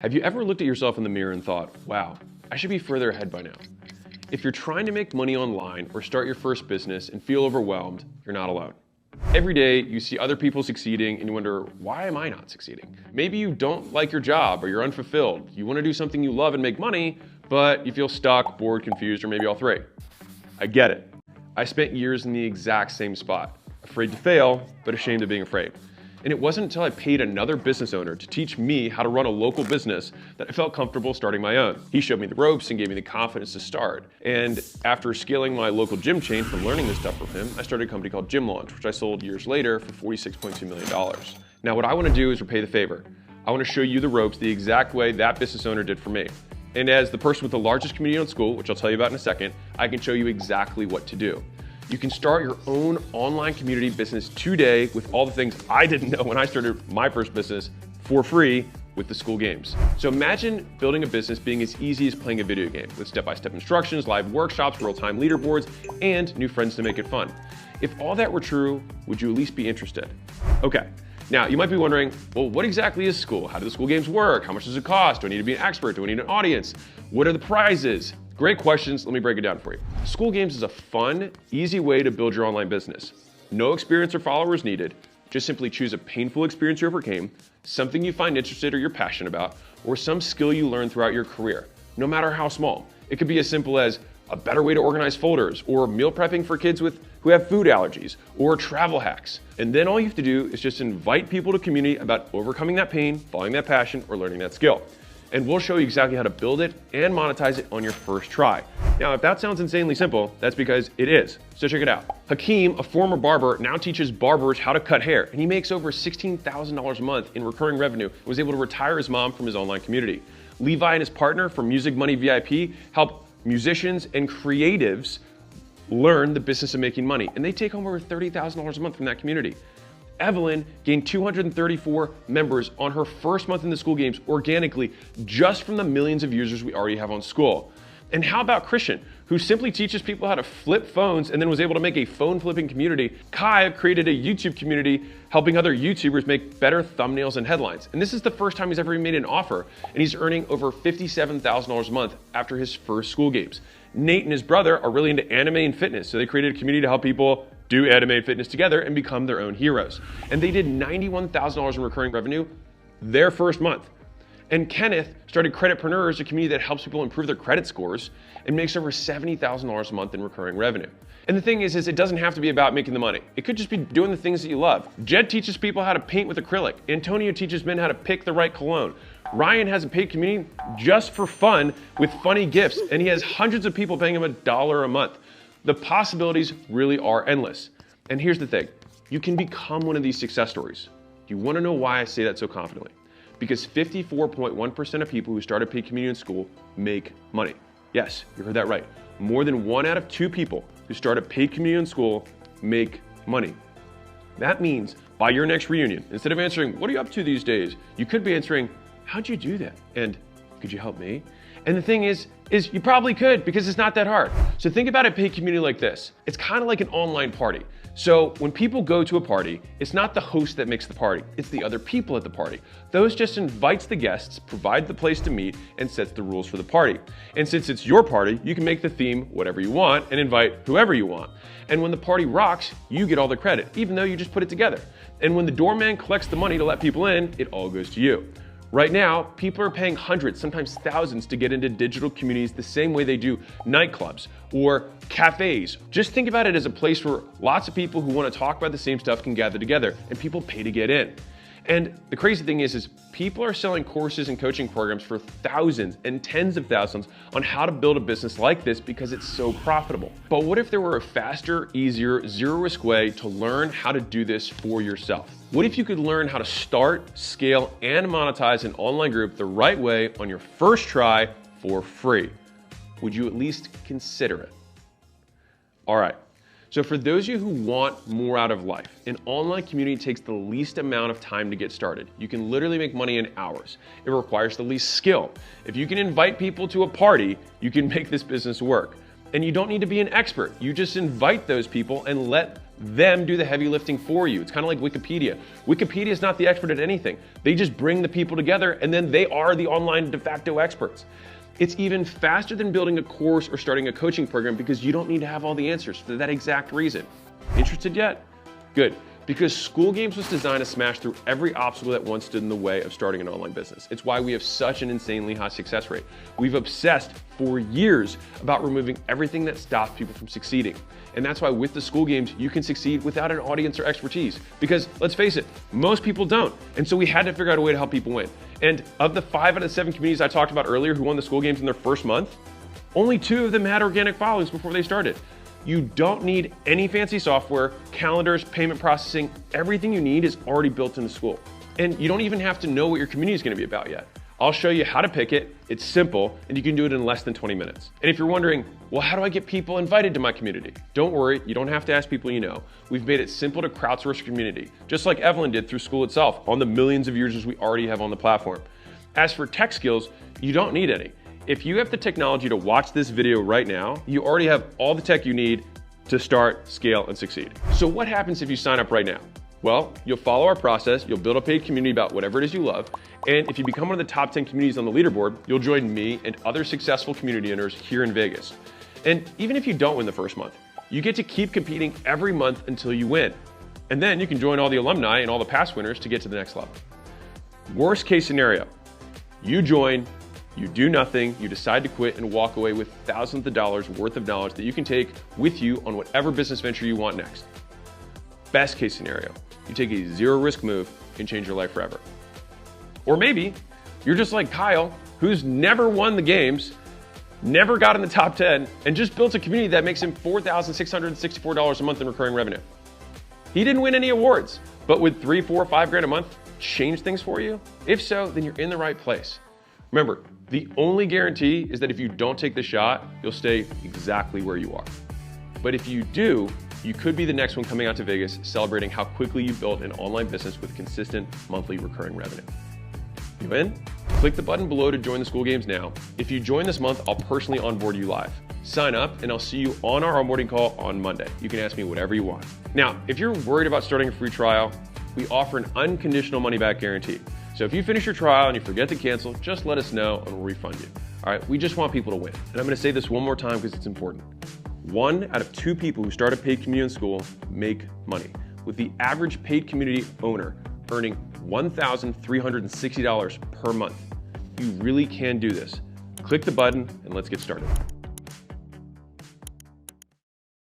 Have you ever looked at yourself in the mirror and thought, wow, I should be further ahead by now? If you're trying to make money online or start your first business and feel overwhelmed, you're not alone. Every day you see other people succeeding and you wonder, why am I not succeeding? Maybe you don't like your job or you're unfulfilled. You want to do something you love and make money, but you feel stuck, bored, confused, or maybe all three. I get it. I spent years in the exact same spot, afraid to fail, but ashamed of being afraid. And it wasn't until I paid another business owner to teach me how to run a local business that I felt comfortable starting my own. He showed me the ropes and gave me the confidence to start. And after scaling my local gym chain from learning this stuff from him, I started a company called Gym Launch, which I sold years later for $46.2 million. Now what I want to do is repay the favor. I want to show you the ropes the exact way that business owner did for me. And as the person with the largest community on Skool, which I'll tell you about in a second, I can show you exactly what to do. You can start your own online community business today with all the things I didn't know when I started my first business for free with the Skool Games. So imagine building a business being as easy as playing a video game with step-by-step instructions, live workshops, real-time leaderboards, and new friends to make it fun. If all that were true, would you at least be interested? Okay, now you might be wondering, well, what exactly is Skool? How do the Skool Games work? How much does it cost? Do I need to be an expert? Do I need an audience? What are the prizes? Great questions, let me break it down for you. Skool Games is a fun, easy way to build your online business. No experience or followers needed. Just simply choose a painful experience you overcame, something you find interested or you're passionate about, or some skill you learned throughout your career, no matter how small. It could be as simple as a better way to organize folders, or meal prepping for kids who have food allergies, or travel hacks. And then all you have to do is just invite people to community about overcoming that pain, following that passion, or learning that skill. And we'll show you exactly how to build it and monetize it on your first try. Now, if that sounds insanely simple, that's because it is. So check it out. Hakeem, a former barber, now teaches barbers how to cut hair, and he makes over $16,000 a month in recurring revenue and was able to retire his mom from his online community. Levi and his partner from Music Money VIP help musicians and creatives learn the business of making money, and they take home over $30,000 a month from that community. Evelyn gained 234 members on her first month in the Skool Games organically, just from the millions of users we already have on Skool. And how about Christian, who simply teaches people how to flip phones and then was able to make a phone flipping community? Kai created a YouTube community helping other YouTubers make better thumbnails and headlines. And this is the first time he's ever made an offer, and he's earning over $57,000 a month after his first Skool Games. Nate and his brother are really into anime and fitness, so they created a community to help people do anime and fitness together and become their own heroes. And they did $91,000 in recurring revenue their first month. And Kenneth started Creditpreneurs, a community that helps people improve their credit scores, and makes over $70,000 a month in recurring revenue. And the thing is it doesn't have to be about making the money. It could just be doing the things that you love. Jed teaches people how to paint with acrylic. Antonio teaches men how to pick the right cologne. Ryan has a paid community just for fun with funny gifts, and he has hundreds of people paying him $1 a month. The possibilities really are endless. And here's the thing, you can become one of these success stories. Do you want to know why I say that so confidently? Because 54.1% of people who start a paid community in Skool make money. Yes, you heard that right. More than 1 out of 2 people who start a paid community in Skool make money. That means by your next reunion, instead of answering, what are you up to these days? You could be answering, how'd you do that? And could you help me? And the thing is you probably could, because it's not that hard. So think about a paid community like this. It's kind of like an online party. So when people go to a party, it's not the host that makes the party, it's the other people at the party. Those just invites the guests, provide the place to meet, and sets the rules for the party. And since it's your party, you can make the theme whatever you want and invite whoever you want. And when the party rocks, you get all the credit, even though you just put it together. And when the doorman collects the money to let people in, it all goes to you. Right now, people are paying hundreds, sometimes thousands, to get into digital communities the same way they do nightclubs or cafes. Just think about it as a place where lots of people who want to talk about the same stuff can gather together, and people pay to get in. And the crazy thing is people are selling courses and coaching programs for thousands and tens of thousands on how to build a business like this because it's so profitable. But what if there were a faster, easier, zero-risk way to learn how to do this for yourself? What if you could learn how to start, scale, and monetize an online group the right way on your first try for free? Would you at least consider it? All right. So for those of you who want more out of life, an online community takes the least amount of time to get started. You can literally make money in hours. It requires the least skill. If you can invite people to a party, you can make this business work. And you don't need to be an expert. You just invite those people and let them do the heavy lifting for you. It's kind of like Wikipedia. Wikipedia is not the expert at anything. They just bring the people together and then they are the online de facto experts. It's even faster than building a course or starting a coaching program because you don't need to have all the answers for that exact reason. Interested yet? Good. Because Skool Games was designed to smash through every obstacle that once stood in the way of starting an online business. It's why we have such an insanely high success rate. We've obsessed for years about removing everything that stops people from succeeding. And that's why with the Skool Games, you can succeed without an audience or expertise. Because let's face it, most people don't. And so we had to figure out a way to help people win. And of the 5 out of 7 communities I talked about earlier who won the Skool Games in their first month, only 2 of them had organic followings before they started. You don't need any fancy software, calendars, payment processing. Everything you need is already built into Skool. And you don't even have to know what your community is going to be about yet. I'll show you how to pick it. It's simple, and you can do it in less than 20 minutes. And if you're wondering, well, how do I get people invited to my community? Don't worry, you don't have to ask people you know. We've made it simple to crowdsource your community, just like Evelyn did through Skool itself on the millions of users we already have on the platform. As for tech skills, you don't need any. If you have the technology to watch this video right now, you already have all the tech you need to start, scale, and succeed. So what happens if you sign up right now? Well, you'll follow our process, you'll build a paid community about whatever it is you love, and if you become one of the top 10 communities on the leaderboard, you'll join me and other successful community owners here in Vegas. And even if you don't win the first month, you get to keep competing every month until you win. And then you can join all the alumni and all the past winners to get to the next level. Worst case scenario, you join, you do nothing, you decide to quit and walk away with thousands of dollars worth of knowledge that you can take with you on whatever business venture you want next. Best case scenario, you take a zero risk move and change your life forever. Or maybe you're just like Kyle, who's never won the games, never got in the top 10, and just built a community that makes him $4,664 a month in recurring revenue. He didn't win any awards, but would 3, 4, 5 grand a month change things for you? If so, then you're in the right place. Remember, the only guarantee is that if you don't take the shot, you'll stay exactly where you are. But if you do, you could be the next one coming out to Vegas celebrating how quickly you built an online business with consistent monthly recurring revenue. You in? Click the button below to join the Skool Games now. If you join this month, I'll personally onboard you live. Sign up and I'll see you on our onboarding call on Monday. You can ask me whatever you want. Now, if you're worried about starting a free trial, we offer an unconditional money back guarantee. So if you finish your trial and you forget to cancel, just let us know and we'll refund you. All right, we just want people to win. And I'm gonna say this one more time because it's important. 1 out of 2 people who start a paid community in Skool make money, with the average paid community owner earning $1,360 per month. You really can do this. Click the button and let's get started.